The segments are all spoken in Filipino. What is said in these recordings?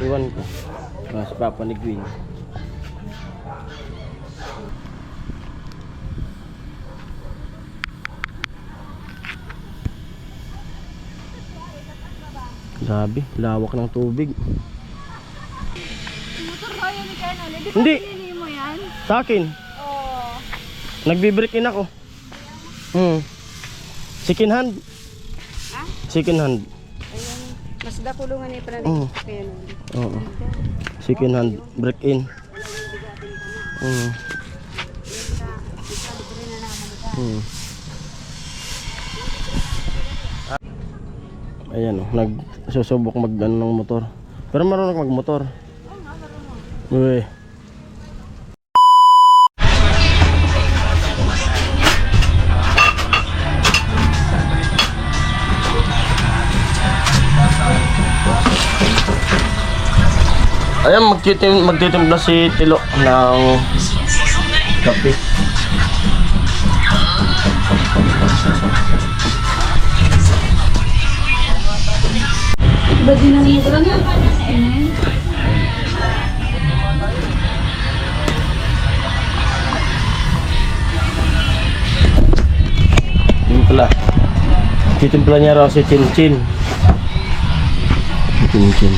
Iwan ko. Si Papa ni Queen. Grabe, lawak ng tubig. Motor ko yun ni Colonel. Hindi. Pinili mo yan? Sa akin. Oo. Nagbe-break in ako. Second hand. Ha? Second hand. Ayun. Mas dakulungan niya pa na Oo. kaya Oo. Second hand break in. Ayan oh, nagsusubok mag ng motor. Pero marunong magmotor. Oo nga, marunong. Uy. Ayan, magtitimpla si Tilo ng kape. Iba din ang motor niya. Timpla. Titimpla niya raw si Chin Chin. Chin Chin.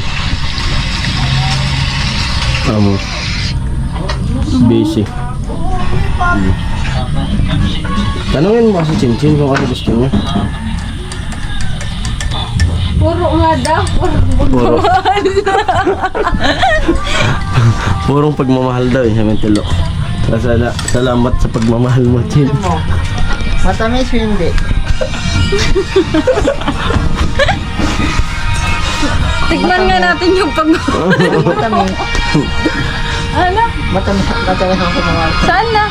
Busy. Tanungin mo si Chin Chin kung ano gusto niya. Puro nga daw. Puro. Purong pagmamahal daw eh, sabi Tilo. Salamat sa pagmamahal mo, Chin. Matamis o hindi? Tignan nga natin yung Matamis. Ano? Matamis ang kumawal. Saan na?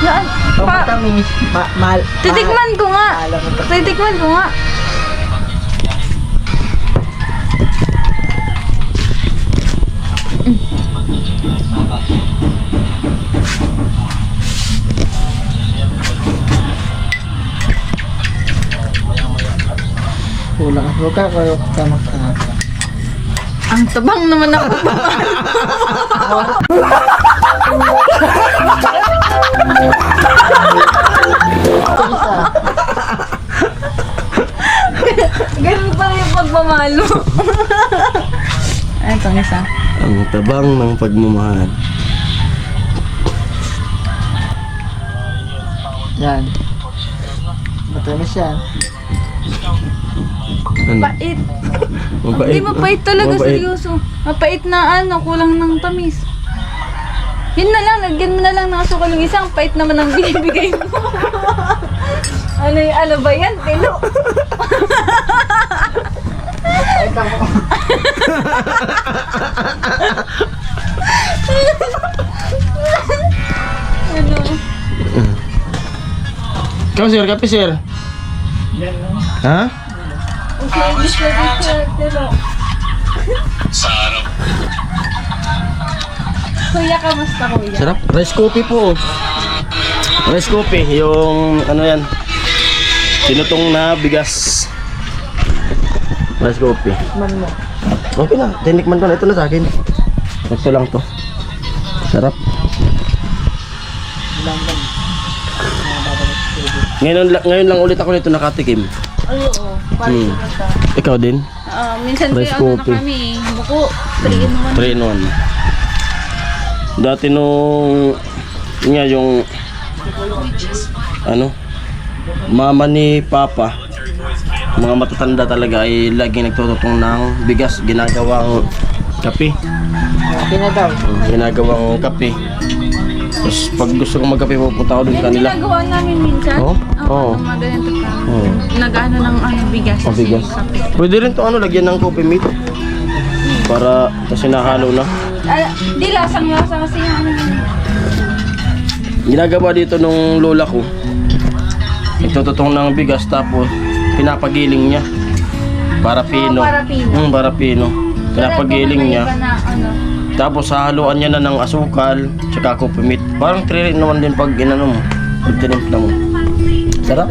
Saan? Pag matamis, mahal. Titikman ko nga. Alam mo ba? Titikman ko nga. Kulang ang suka, pero tama ka na. Ang tabang naman ako. Ganun pala yung pagmamahal mo. Ay, itong isa. Ang tabang ng pagmamahal. Yan. Matamis yan. Ano? Pait. Mapait. Hindi, mapait talaga, Mapait. seryoso. Mapait na ano, kulang ng tamis. Yun na lang, lagyan mo na lang ng asukal yung isang pait naman ang binibigay mo. ano ba yan, Tilo? Ano? Ikaw sir, kape sir. Ha? Okay, Mr. Tilo. Kuya, kamusta kuya? Sarap. Rice coffee po. Rice coffee, yung ano yan. Sinutong na bigas. Rice coffee. Man mo. Okay na, tinikman ko na. Ito na sa akin. Ito lang to. Sarap. Ngayon lang ulit ako nito nakatikim. Ay, oo. Parang sa Ikaw din? minsan Rice kaya ano na coffee. kami, buko, 3 in 1. 3 in 1. Dati nung yun nga yung ano mama ni Papa, mga matatanda talaga ay laging nagtututong ng bigas, ginagawang kape. Okay na daw. Ginagawang kape. Tapos pag gusto kong magkape pupunta ako doon Yan kanila. ginagawa namin minsan. Oo? Oo. Nung mga ganito ka. Oo. Nag-ano ng ano, bigas. Ang bigas. Kape. Pwede rin to ano, lagyan ng coffee meat. Para tapos sinahalo na. Di lasang-lasa kasi yung ano. Ginagawa dito nung lola ko. Nagtututong ng bigas tapos pinapagiling niya. Para pino. para pino. Para pino. Pinapagiling niya. Iba na ano. Tapos hahaluan niya na ng asukal, tsaka coffee meat. Parang trilin naman din pag inano mo. Pag tinimpla mo. Sarap.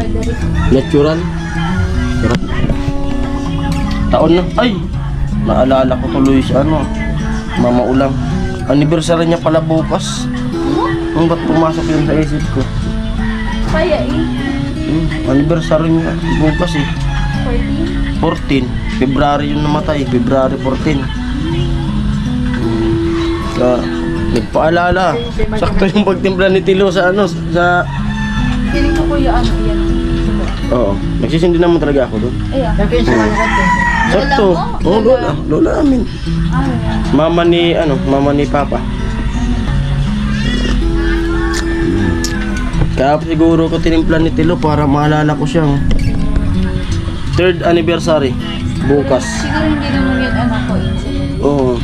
Natural. Sarap. Taon na. Ay! Naalala ko tuloy sa ano. mamaulang. Anniversary niya pala bukas. Ang ba't pumasok yun sa isip ko? Kaya eh. Anniversary niya bukas eh. 40. 14. February yung namatay. February 14. Nagpaalala. Sakto yung pagtimpla ni Tilo sa ano, sa... Feeling ko kuya ano, yan. Oo. Nagsisindi naman talaga ako doon. Ayan. Yung kinsa man ka din. Sakto. mo? Oo, lola. Lola namin. Ah, yan. Mama ni Papa. Kaya siguro ko tinimpla ni Tilo para maalala ko siya. 3rd anniversary. Bukas. Siguro hindi naman yan anak ko. Incident. Oo.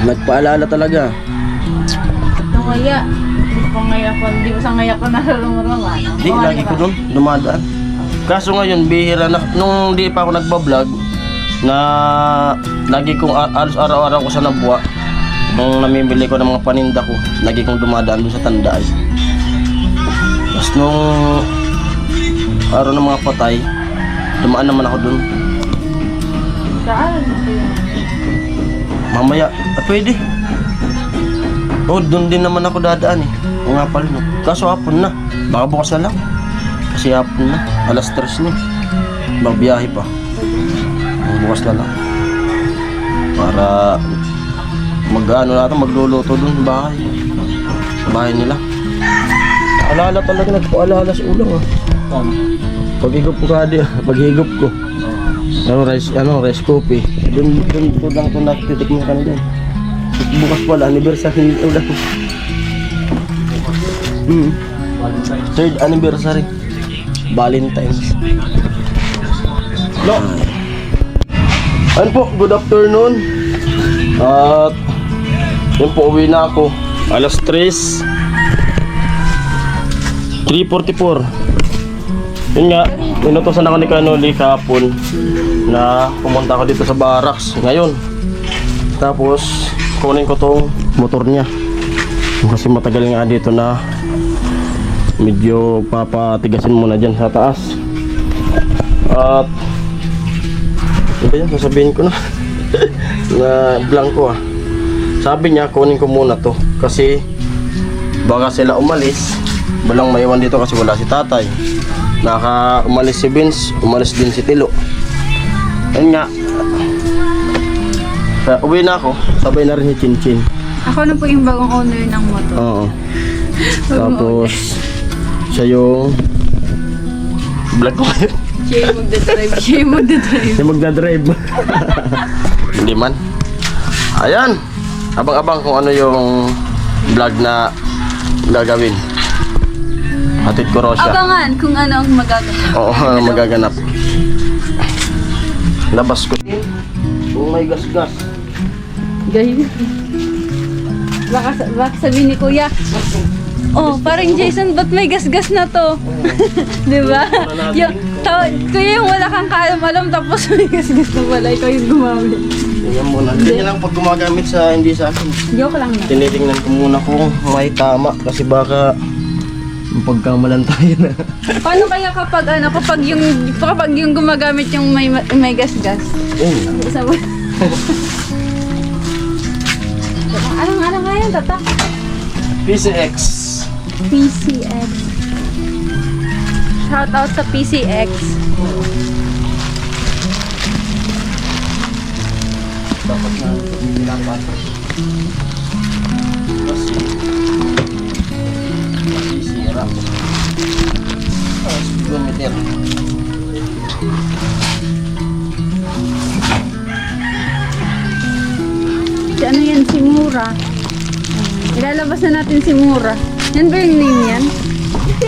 Nagpaalala talaga. Nangaya. Hindi ko ngaya ko. Hindi mo sa ngaya ko nararamdaman. Di, lagi ko doon dumadaan. Kaso ngayon, bihira na. Nung di pa ako nagbablog, na lagi kong alos araw-araw ko sa Nabwa, nung namimili ko ng mga paninda ko, lagi kong dumadaan doon sa Tandaay. Tapos nung araw ng mga patay, dumaan naman ako doon. Saan? Mamaya, pwede. Oh, doon din naman ako dadaan eh. O nga pala no. Kaso hapon na. Baka bukas na lang. Kasi hapon na. Alas 3 na. Magbiyahe pa. Bukas na lang. Para mag-ano natin, magluluto doon sa bahay. Sa bahay nila. Alala talaga, nagpaalala sa ulang ah. Paghigop ko kadi ah. Paghigop ko. Rice coffee. Doon lang ito natitikman ka na dyan. Bukas pala, anniversary nito lang. 3rd anniversary. Valentine's. No. Ayun po, good afternoon. At yun po, uwi na ako. Alas 3:44. Yun nga, inutosan ako ni Kanoli kahapon na pumunta ako dito sa barracks ngayon. Tapos kunin ko tong motor niya kasi matagal nga dito na medyo papatigasin muna dyan sa taas. At ano ba yan, sasabihin ko na na blanco ah. Sabi niya kunin ko muna to kasi baka sila umalis, walang maiwan dito kasi wala si tatay. Naka umalis si Vince, umalis din si Tilo. Ayun nga, uwi na ako, sabay na rin si Chinchin. Ako na po yung bagong owner ng motor. Oo. Tapos siya yung vlog ko. Siya yung magdadrive. Siya yung magdadrive. Hindi man. Ayan, abang-abang kung ano yung vlog na gagawin. Hatid ko raw siya. Abangan kung ano ang magaganap. Oo, ano magaganap. Labas ko. Kung may gas-gas. Gayon. Baka sabihin ni Kuya, oh, parang Jason, ba't may gas-gas na to? Di ba? Kuya, yung wala kang kaalam-alam, tapos may gas-gas na pala, ikaw yung gumamit. Tingnan muna. Ganyan lang pag gumagamit sa hindi sa akin. Joke lang na. Tinitingnan ko muna kung may tama kasi baka pagkamalan tayo na. Paano kaya kapag yung gumagamit yung may gas-gas? Sabi. Anong nga yan, tata? PCX. PCX. Shout out sa PCX. Dapat na pagbibilapan. Kasi masisira. Speedometer. Si ano yan, si Mura. Ilalabas na natin si Mura. Yan ba yung name yan?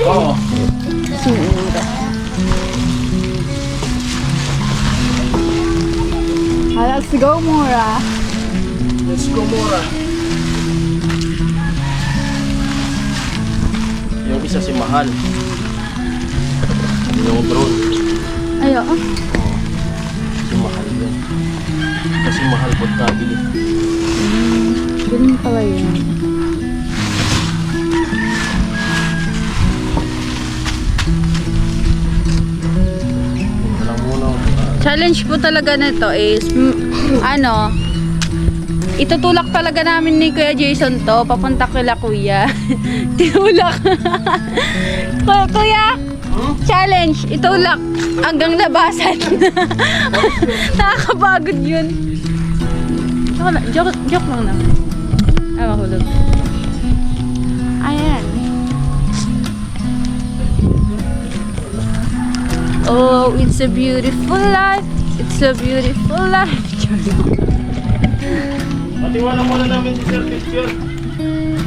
Oo. Si Mura. Let's go, Mura. Let's go, Mura. Yung isa si Mahal. Yung drone. Ayo. Si Mahal yun. Kasi mahal po tabili. Ganun pala yun. Walang muna. Challenge po talaga nito is ano, itutulak talaga namin ni Kuya Jason to, papunta kila Kuya. Tinulak. Kuya, challenge, itulak hanggang labasan. Nakakapagod yun. Joke lang na. Mahulog. Ayan. Oh, it's a beautiful life. It's a beautiful life. Matiwala muna namin si Sir Picture.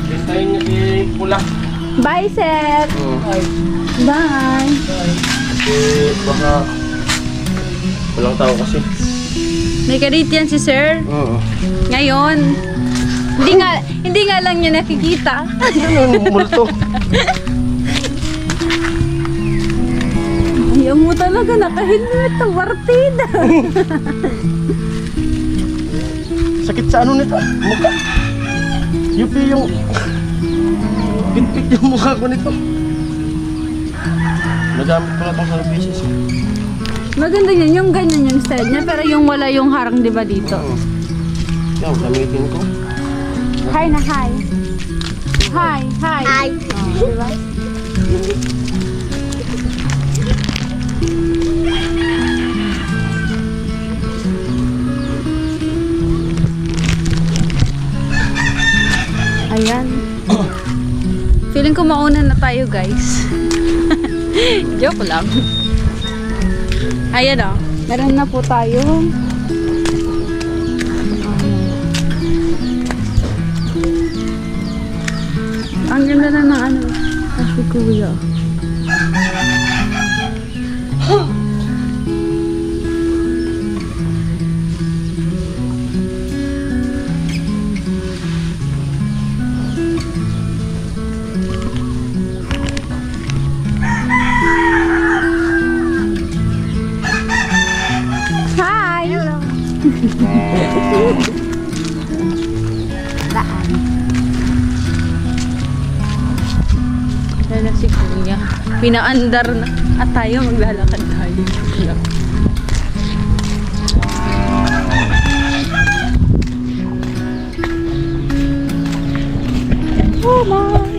Testahin niya si Pula. Bye, Seth. Bye. Kasi baka walang tao kasi. May kadate yan si Sir. Oo. Ngayon. Hindi nga lang niya nakikita. Ano yung multo? Ayaw mo talaga nakahilmet ang partida. Sakit sa ano nito? Mukha. Yupi yung... Pinpik yung mukha ko nito. Nagamit ko na itong services. Maganda yun, yung ganyan yung style niya, pero yung wala yung harang, di ba dito? Oo. Yan, gamitin ko. Hi na hi. Hi, hi. Hi. Oh, di ba? Ayan. Feeling ko mauna na tayo, guys. Joke lang. Ayan o. Meron na po tayo. Ang ganda na ng ano. Kasi kuya. Hi! Daan. Dala si kuya. Pinaandar na. At tayo maglalakad tayo. Joke lang. Oh my!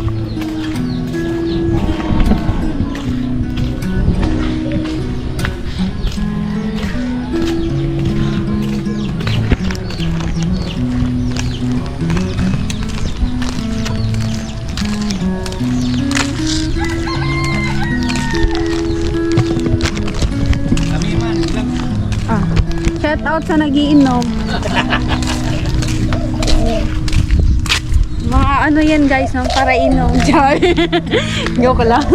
Shout out sa nagiinom. Mga ano yan guys, ng para inom. Char. Joke lang.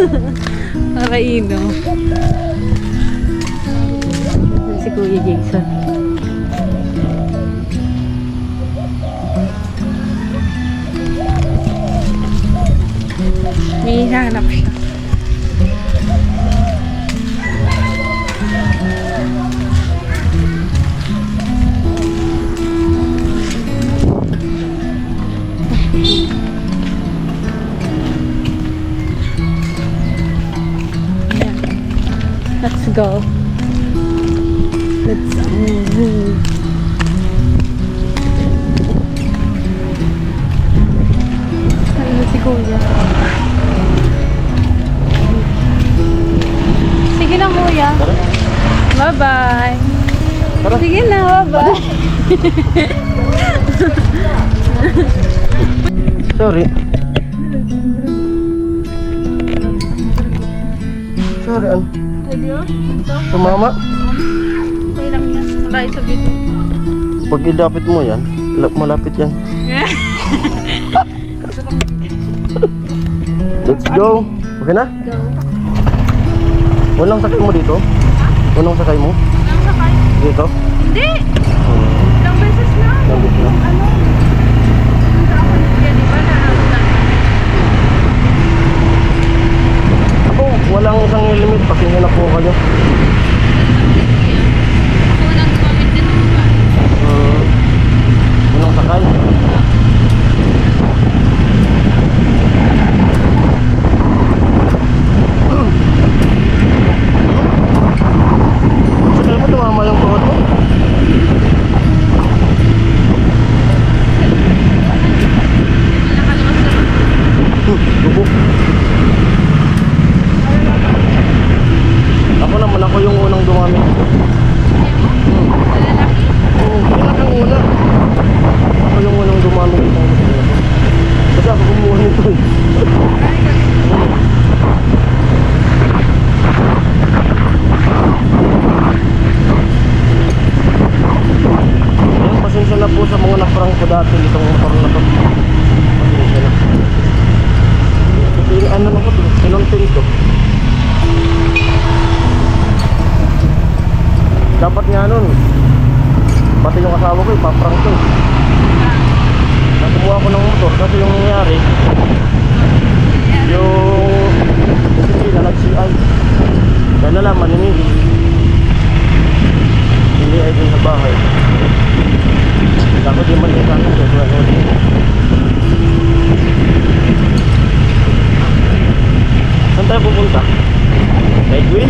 Para inom. Si Kuya Jason. May hanap siya. Let's go. Let's move. Ayun si Kuya. Sige na Kuya. Bye-bye. Sige na, bye-bye. Sorry. Sorry, ano? Sumama? Okay lang yan. Tayo sa dito. Pag ilapit mo yan, malapit yan. Let's go. Okay na? Go. Walang sakay mo dito? Walang sakay mo? Ang sakay. Dito? Hindi. Ilang beses na. Ilang beses na? Ano? Di ba na? Ako, walang isang limit. Pasensya na po kayo. Ako nang gumamit din mo ba? Walang sakay. Sakay mo, tumama yung tuhod mo. pinaprank ko dati itong motor na to. Pasensya na. Kasi ano na ko, sinunting ko. Dapat nga nun, pati yung asawa ko, ipaprank ko. Nakumuha ko ng motor kasi yung nangyari, yung sisila nag-CI. Kaya nalaman, hindi ay din sa bahay. Dapat di man din sana siya. Saan tayo pupunta? Tidewheel?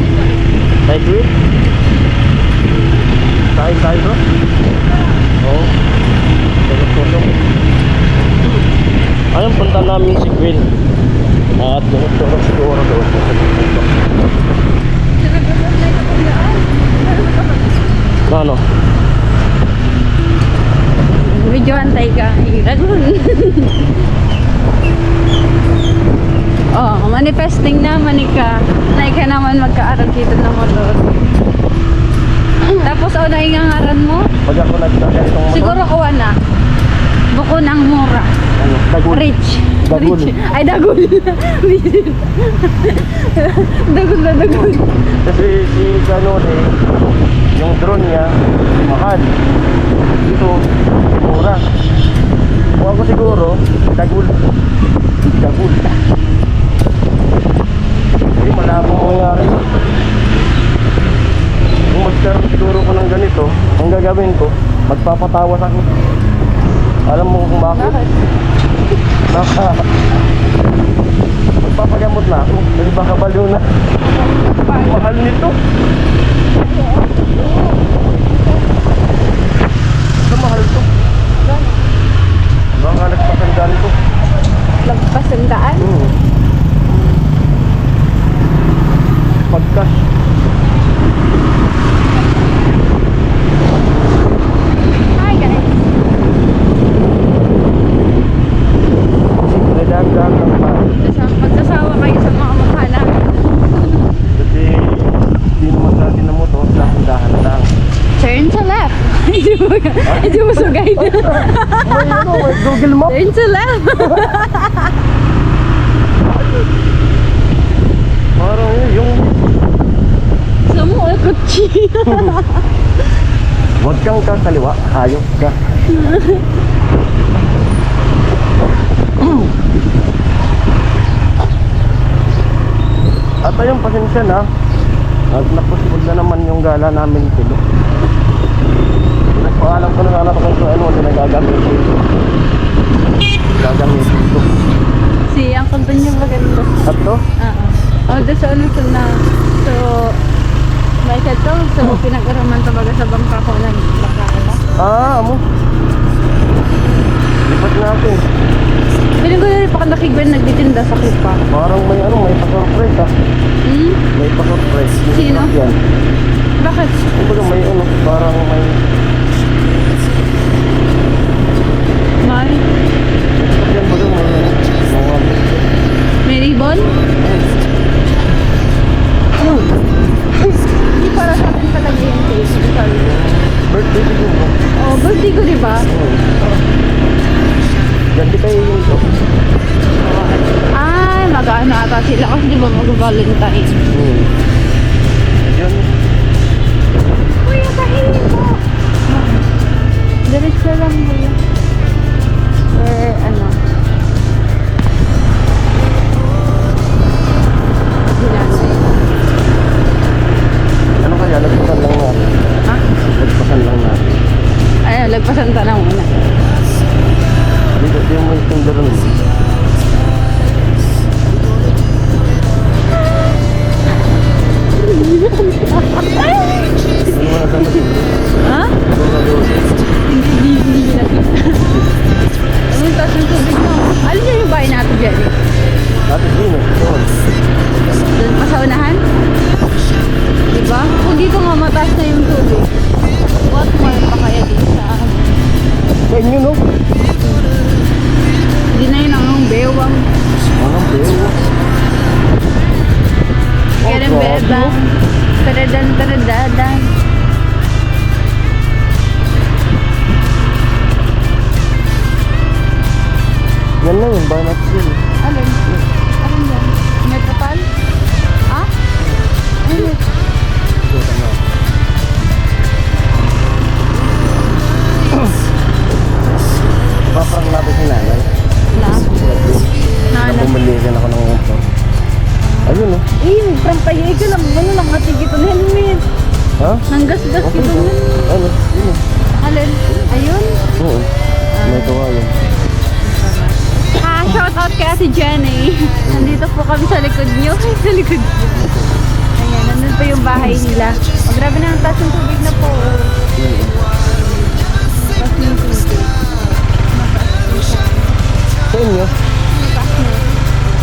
Tidewheel? Kain tayo bro? Oo. Tulog-tulog. Ayun, punta namin si Gwen. At tulog siguro doon. Ano? Medyo antay ka. Ragun. Oh, manifesting na manika. Nay ka naman magkaarag dito ng motor. Tapos o naingangaran mo? Pag ako nagkaganitong motor? Siguro kuha na. Buko ng mura. Ano? Dagul. Rich. Dagul. Rich. Ay, dagul. Dagul na dagul. Kasi si Ganon yung drone niya, mahal. Ito, mura. Kung ako siguro, dagul. Dagul. Hindi, malabo mangyari. Kung magkaroon siguro ko ng ganito, ang gagawin ko, magpapatawas ako. Alam mo kung bakit? Magpapagamot na ako. Kasi baka baliw na. Mahal nito. Ito mahal to. Baka nagpasandaan to. Nagpasandaan? Pagkas. Hi guys. Nagdaan lang pa. Magsasawa kayo sa mga mukha na. Kasi hindi naman sa atin na mo to. Dahan lang. Turn to left. Hindi mo sugay na. May ano, may Google Map. Turn to left. Parang yung Semua kutsi. huwag kang kakaliwa, hayop ka. At ayun, pasensya na. At napuspod na naman yung gala namin sila. Nagpaalam ko na sana kung ano na nagagamitin ko. Gagamitin ko. Si Uncle Don yung maganda. At to? Oh, doon sa ano sa na. So, may ito. So, pinag-araman talaga sa bangka ko ng bakala. Amo. Lipat natin. Piling ko na rin pa nakigwen nagtitinda sa kipa. Parang may ano, may pa-surprise ah. Hmm? May pa-surprise. Sino? Yan. Bakit? Kumbaga may ano, parang may... May? Yan ba doon? Mga... May ribbon? Hindi para sa akin talaga yung cake. Sorry. Birthday ko yun. Oh, birthday ko diba? Ganti kayo yun to. Ay, mag-ano ata sila kasi di ba mag-valentine? Yun. Kuya, kainin mo! Diretso lang kuya. Or ano? Ano kaya? Lagpasan lang natin. Ha? Lagpasan lang natin. Ayun, lagpasan ta lang muna. Dito yung may tindaran mo. Ano mga naman dito? Ha? Hindi nakita. Anong taas ng tubig mo? Alin niya yung bahay natin dyan eh? Natin din eh. Doon. Doon pa sa unahan? Diba? Kung dito nga mataas na yung tubig, what more pa kaya dito sa si Jenny. Nandito po kami sa likod nyo. Sa likod nyo. Ayan, nandun po yung bahay nila. Oh, grabe na ang taas ng tubig na po. Taas ng tubig. Sa inyo?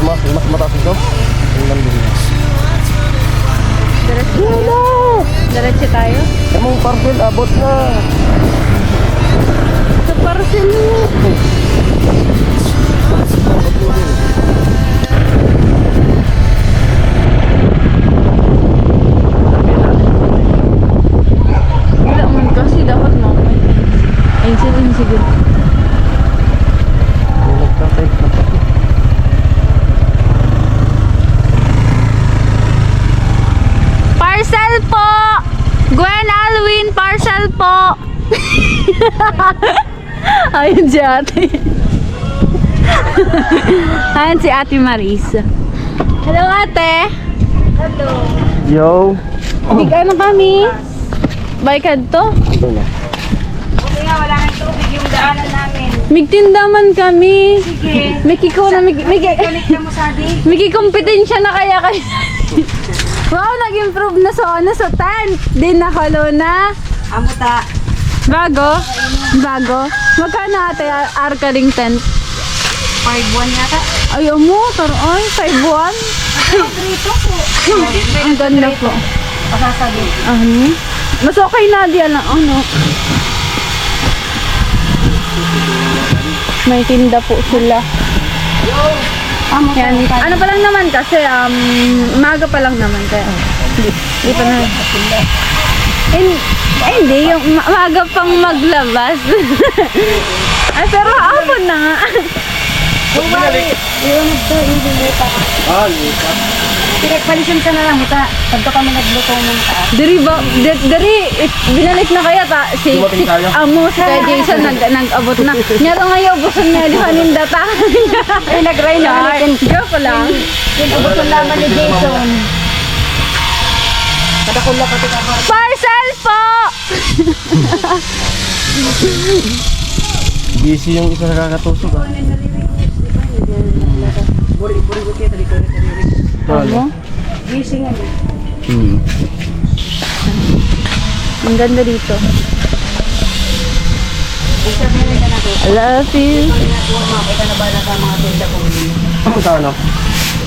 Mas mataas ito? Ang lambi niya. Diretso tayo. Diretso tayo. Emang parcel, abot na. Sa parcel mo. Wala man kasi dapat mamay. Ayun sila yung siguro. Nagtatay na pa. Parcel po! Gwen Alwin, parcel po! Ayun si ate. Ayun si ate Marisa. Hello ate! Hello! Yo! Hindi ka na kami. Baikad to? Ito na. Kasi nga, wala nang tubig yung daanan namin. Migtindaman kami. Sige. Mikiko na Connect na mo sa di. Mikikompetensya na kaya kayo. Wow, nag-improve na sa tent. Din na na. Amuta. Bago? Bago? Magkano ate arkaling tent? 5-1 yata. Ay, mo, taroy, 5-1. Prito po. Ang ganda po. Pasasabi. Mas okay na di lang, ano. May tinda po sila. Yan, ano pa lang naman kasi, umaga pa lang naman kaya. Hindi pa na. Hindi, yung umaga pang maglabas. Ay, pero hapon na nga. Yung ito, hindi lupa. Lipat. Pinagpalisim ka na lang, muta. Pagka kami nagluto ng taas. Dari ba, binalik na kaya ta, si Dumating tayo. Amo, si Kuya Jason nag-abot na. Nyaro ngayon, ubusan niya, di panindata. Ay, nag-ray na natin. Joke lang. Yung ubos laman ni Jason. Padakula pati ka pa. Parcel po! Busy yung isa nakakatusok ah. Buri-buri ko kaya talikori. Amo? Gising nga. Ang ganda dito. Isa meron ka na to. I love you. Ika na ba na sa mga tinda ko? Magkano?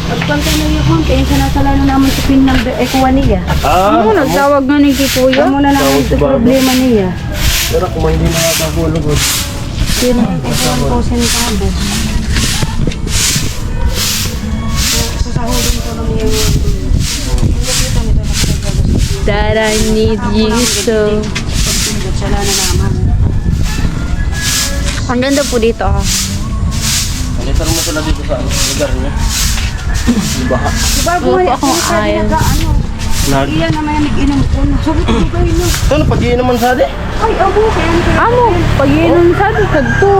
Pagpantay na yung kung kaya sanasala na naman sa pin number kuha niya. Ano, nagtawag nga ni Kipuyo? Ikaw muna naman Tawag ito ba? problema niya. Pero kung hindi nakakahulog. Sino ang ikuhan ko sentabo? Sasahulong ko lang yung That I need you so. sala na naman. Ang ganda po dito ah. Palitan mo sila dito sa lugar niya. Baha. Diba Wala po akong ayaw. Iyan naman yung nag-inom ko. Sabi ko ko ino. Ito, pag-iinuman sa di. Ay, abo. Kaya Amo, pag-iinom sa kadto.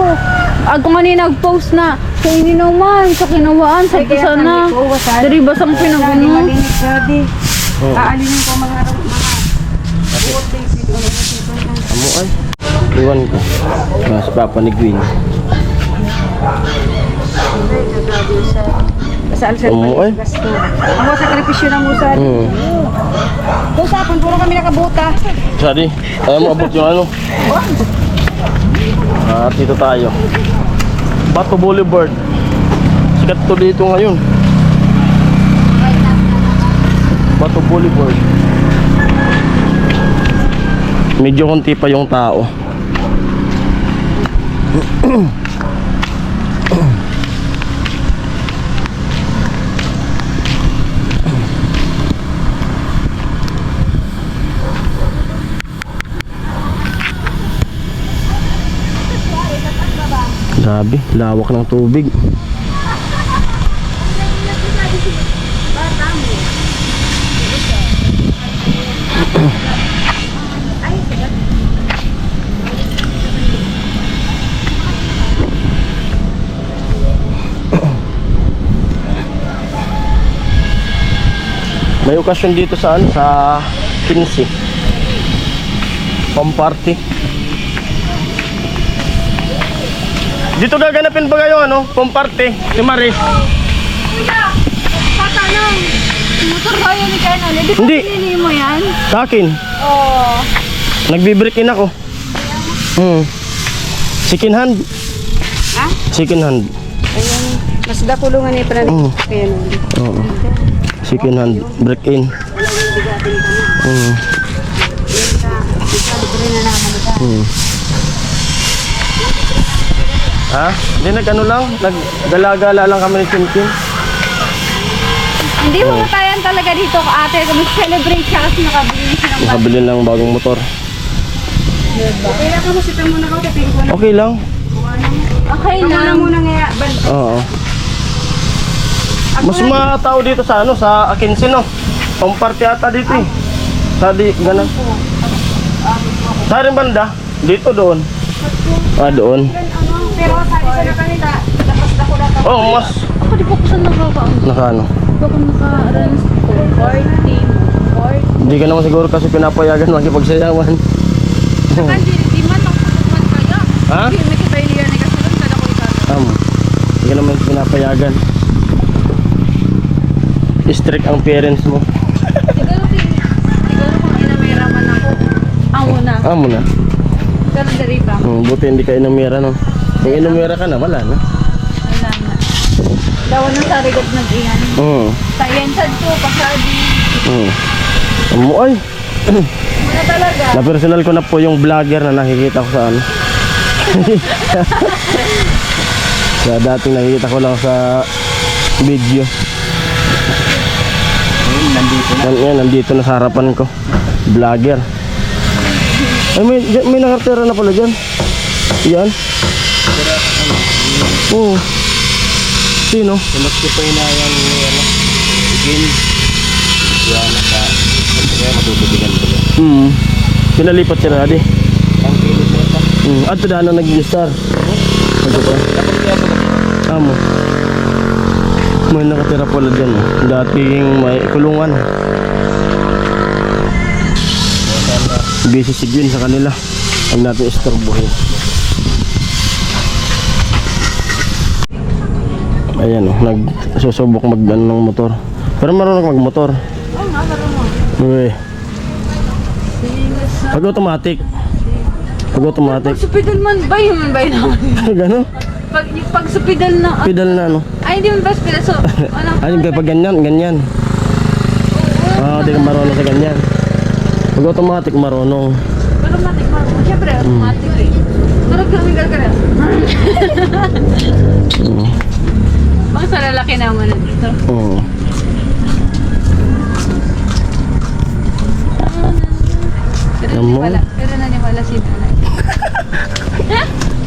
Ako nga ni nag-post na sa ininuman, sa kinawaan, sa sana. Dari basang pinaguno. malinis sabi. Oo. Kaalinin ko mga buot din dito. Amo ay. Iwan ko. Mas papa ni Gwyn. Sa alsal Amo ay. gasto. Ako sa sakripisyo ng musa. Kung sapon, puro kami nakabuta. Sadi, ayaw mo abot yung ano. Dito tayo. Bato Boulevard. Sikat to dito ngayon. Bato Boulevard. Medyo konti pa yung tao. Grabe, lawak ng tubig. May okasyon dito sa sa 15. Pamparty. Dito gaganapin ba kayo ano? Pumparte, si Maris. Kuya, patanong. Motor ba yun ni Kenan? Hindi ba Hindi. pinili mo yan? Sa akin. Oo. Nagbe-break in ako. Second hand. Ha? Second hand. Ayun. Mas dakulungan ni Pran. Ayan. Oo. Second hand break in. Ha? Hindi nag-ano lang, nag-gala-gala lang kami ni Chinkin. Hindi mo matayan talaga dito ate. Mag-celebrate siya kasi nakabili siya ng Nakabili ng bagong motor. Okay lang ka mo. Sitang muna ka. Kapin ko na. Okay lang. Okay Ikaw na lang. muna nga. Oo. Mas mga tao dito sa ano, sa Akinsin no. Pumparte ata dito eh. Sa di, ganun. Sa rin banda? Dito doon. Ah, doon. Pero sabi sa na kanila. Tapos ako na ka. Oh, mas Ako di po ko saan nakakaano. nakaano. Di ba kung naka-runs ko? 40. Hindi ka naman siguro kasi pinapayagan makipagsayawan. Kasi di man nakapagman kaya. Ha? Hindi may kibailiyan ni kasalon. Kada ko ikata. Hindi ka naman pinapayagan. Strict ang parents mo. Siguro kung inamiraman ako. Amo na. Amo na. Pero dari pa. Buti hindi ka inumira no. Kung inumira ka na, wala na. Wala na. Dawan ng sarigod nag-iyan. Sayensad ko, pasadi. Amo ay. Muna talaga. Na personal ko na po yung vlogger na nakikita ko sa ano. Sa dating nakikita ko lang sa video. Nandito na sa harapan ko. Vlogger. Ay, may nakartera na pala dyan. Yan. Oo. Sino? Mas ko pa inayan ni ano. Again. Yan, kaya matutubigan ko yan. Pinalipat siya na di. Ang kilit na ito. At daan na nag-star. Ano pa? Amo. May nakatira pala dyan. Dating may kulungan. Busy si Jun sa kanila. Huwag natin istorbohin. Ayan o, nagsusubok mag-ano ng motor. Pero marunong magmotor. Oo nga, marunong. Uy. Pag automatic. Pag automatic. Pag supidal man ba yun naman? Gano'n? Pag supidal na. Pedal na ano. Ay, hindi man ba supidal? So, ano? Ay, pag ganyan, ganyan. Di ka marunong sa ganyan. Pag automatic, marunong. Automatic, marunong. Siyempre, automatic eh. Pero kami gagawin. Bang sa lalaki naman na dito. Oo. Pero naniwala si nanay.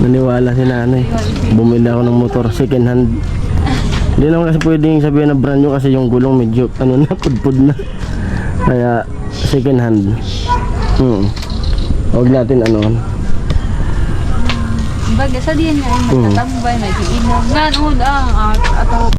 Naniwala si nanay. Bumili ako ng motor, second hand. Hindi naman kasi pwedeng sabihin na brand new kasi yung gulong medyo ano na, pudpud na. Kaya second hand. Huwag natin ano. Baga, sa diyan nga yung magtatambay, may iinom. Nga, noon, ato